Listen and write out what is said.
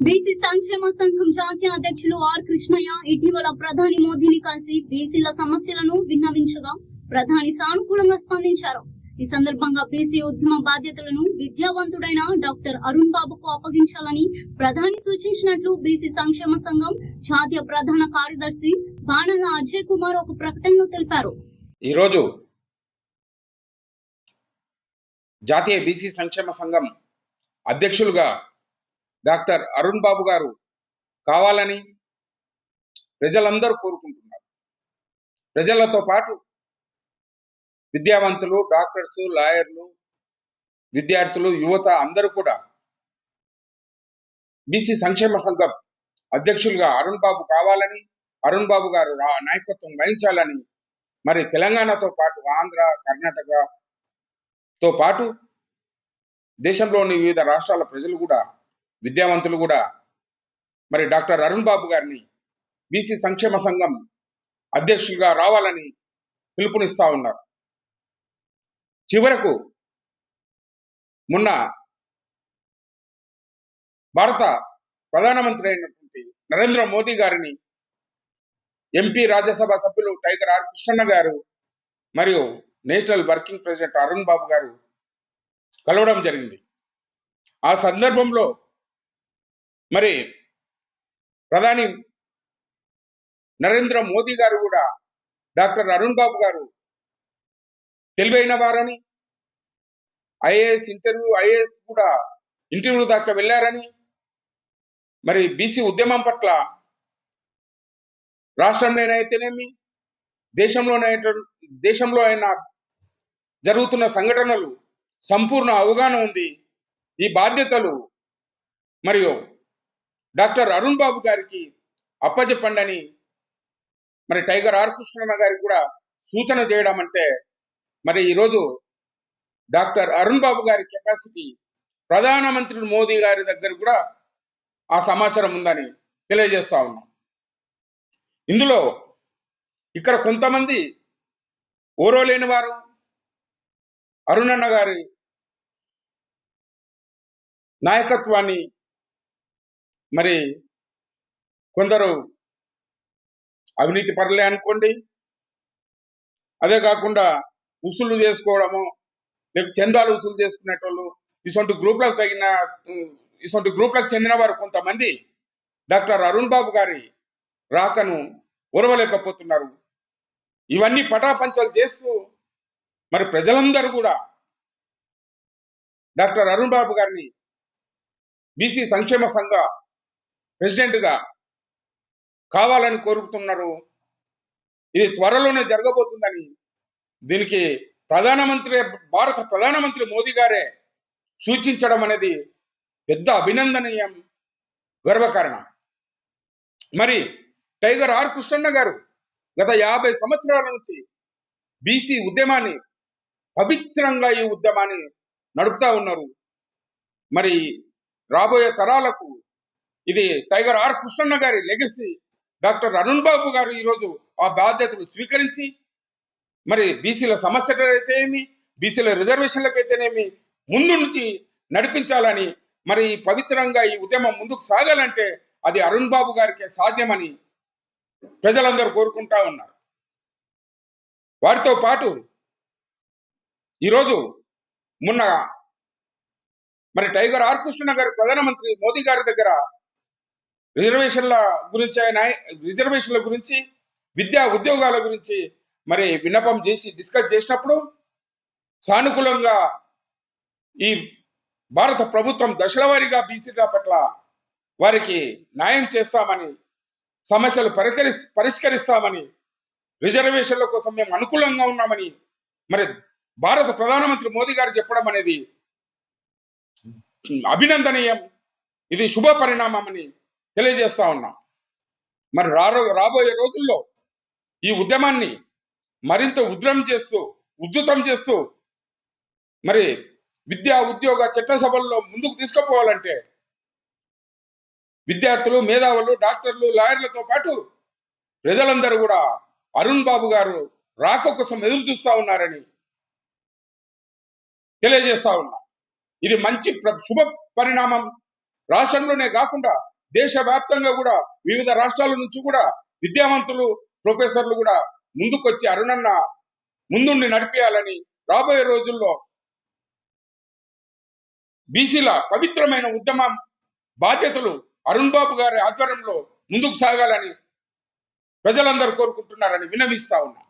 BC సంక్షేమ సంఘం జాతీయ అధ్యక్షులు ఆర్ కృష్ణయ్య ఇటీవల ప్రధాని మోదీని కలిసి బీసీల సమస్యలను విన్నవించగా ప్రధాని సానుకూలంగా స్పందించారు. ఈ సందర్భంగా బీసీ ఉద్యమ బాధ్యతలను విద్యావంతుడైన డాక్టర్ అరుణ్ బాబుకు అప్పగించాలని ప్రధాని సూచించినట్లు బీసీ సంక్షేమ సంఘం జాతీయ ప్రధాన కార్యదర్శి బాణల అజయ్ కుమార్ ఒక ప్రకటనలో తెలిపారు. ఈరోజు జాతీయ బీసీ సంక్షేమ సంఘం అధ్యక్షులుగా డాక్టర్ అరుణ్ బాబు గారు కావాలని ప్రజలందరూ కోరుకుంటున్నారు. ప్రజలతో పాటు విద్యావంతులు, డాక్టర్స్, లాయర్లు, విద్యార్థులు, యువత అందరూ కూడా బీసీ సంక్షేమ సంఘం అధ్యక్షులుగా అరుణ్ బాబు కావాలని, అరుణ్ బాబు గారు నాయకత్వం వహించాలని మరి తెలంగాణతో పాటు ఆంధ్ర, కర్ణాటకతో పాటు దేశంలోని వివిధ రాష్ట్రాల ప్రజలు కూడా, విద్యావంతులు కూడా మరి డాక్టర్ అరుణ్ బాబు గారిని బీసీ సంక్షేమ సంఘం అధ్యక్షులుగా రావాలని పిలుపునిస్తా ఉన్నారు. చివరకు మొన్న భారత ప్రధానమంత్రి అయినటువంటి నరేంద్ర మోదీ గారిని ఎంపీ రాజ్యసభ సభ్యులు టైగర్ ఆర్ కృష్ణన్న గారు మరియు నేషనల్ వర్కింగ్ ప్రెసిడెంట్ అరుణ్ బాబు గారు కలవడం జరిగింది. ఆ సందర్భంలో మరి ప్రధాని నరేంద్ర మోదీ గారు కూడా డాక్టర్ అరుణ్ బాబు గారు తెలివైన వారని, ఐఏఎస్ కూడా ఇంటర్వ్యూ దాకా వెళ్ళారని, మరి బీసీ ఉద్యమం పట్ల రాష్ట్రంలోనైతేనేమి దేశంలో అయినా జరుగుతున్న సంఘటనలు సంపూర్ణ అవగాహన ఉంది. ఈ బాధ్యతలు మరియు డాక్టర్ అరుణ్ బాబు గారికి అప్పచెప్పండి అని మరి టైగర్ ఆర్ కృష్ణన్న గారికి కూడా సూచన చేయడం అంటే మరి ఈరోజు డాక్టర్ అరుణ్ బాబు గారి కెపాసిటీ ప్రధానమంత్రి మోదీ గారి దగ్గర కూడా ఆ సమాచారం ఉందని తెలియజేస్తా ఉన్నాం. ఇందులో ఇక్కడ కొంతమంది ఓరోలేని వారు అరుణన్న గారి నాయకత్వాన్ని మరి కొందరు అవినీతి పరులే అనుకోండి, అదే కాకుండా వసూలు చేసుకోవడము, లేక చందాలు వసూలు చేసుకునేటోళ్ళు, ఇటువంటి గ్రూప్లకు చెందిన వారు కొంతమంది డాక్టర్ అరుణ్ బాబు గారి రాకను ఓర్వలేకపోతున్నారు. ఇవన్నీ పటాపంచలు చేస్తూ మరి ప్రజలందరూ కూడా డాక్టర్ అరుణ్ బాబు గారిని బీసీ సంక్షేమ సంఘ ప్రెసిడెంట్గా కావాలని కోరుతున్నారు. ఇది త్వరలోనే జరగబోతుందని, దీనికి భారత ప్రధానమంత్రి మోదీ గారే సూచించడం అనేది పెద్ద అభినందనీయం, గర్వకారణం. మరి టైగర్ ఆర్ కృష్ణన్న గారు గత 50 సంవత్సరాల నుంచి బీసీ ఉద్యమాన్ని, పవిత్రంగా ఈ ఉద్యమాన్ని నడుపుతా ఉన్నారు. మరి రాబోయే తరాలకు ఇది టైగర్ ఆర్ కృష్ణన్న గారి లెగసీ. డాక్టర్ అరుణ్ బాబు గారు ఈరోజు ఆ బాధ్యతలు స్వీకరించి మరి బీసీల సమస్యలైతేనేమి, బీసీల రిజర్వేషన్లకైతేనేమి ముందు నుంచి నడిపించాలని, మరి పవిత్రంగా ఈ ఉద్యమం ముందుకు సాగాలంటే అది అరుణ్ బాబు గారికే సాధ్యమని ప్రజలందరూ కోరుకుంటా ఉన్నారు. వారితో పాటు ఈరోజు మొన్న మరి టైగర్ ఆర్ కృష్ణ గారు ప్రధానమంత్రి మోదీ గారి దగ్గర రిజర్వేషన్ల గురించి, విద్యా ఉద్యోగాల గురించి మరి విన్నపం చేసి డిస్కస్ చేసినప్పుడు సానుకూలంగా ఈ భారత ప్రభుత్వం దశల వారీగా బీసీల పట్ల వారికి న్యాయం చేస్తామని, సమస్యలు పరిష్కరిస్తామని, రిజర్వేషన్ల కోసం మేము అనుకూలంగా ఉన్నామని మరి భారత ప్రధానమంత్రి మోదీ గారు చెప్పడం అనేది అభినందనీయం. ఇది శుభ పరిణామం అని తెలియజేస్తా ఉన్నాం. మరి రాబోయే రోజుల్లో ఈ ఉద్యమాన్ని మరింత ఉధృతం చేస్తూ మరి విద్యా ఉద్యోగ చట్టసభల్లో ముందుకు తీసుకుపోవాలంటే విద్యార్థులు, మేధావులు, డాక్టర్లు, లాయర్లతో పాటు ప్రజలందరూ కూడా అరుణ్ బాబు గారు రాక కోసం ఎదురు చూస్తా ఉన్నారని తెలియజేస్తా ఉన్నా. ఇది మంచి శుభ పరిణామం. రాష్ట్రంలోనే కాకుండా దేశవ్యాప్తంగా కూడా వివిధ రాష్ట్రాల నుంచి కూడా విద్యావంతులు ప్రొఫెసర్లు కూడా ముందుకొచ్చి అరుణన్న ముందుండి నడిపేయాలని రాబోయే రోజుల్లో బీసీల పవిత్రమైన ఉద్యమం బాధ్యతలు అరుణ్ బాబు గారి ఆధ్వర్యంలో ముందుకు సాగాలని ప్రజలందరూ కోరుకుంటున్నారని విన్నవిస్తా ఉన్నా.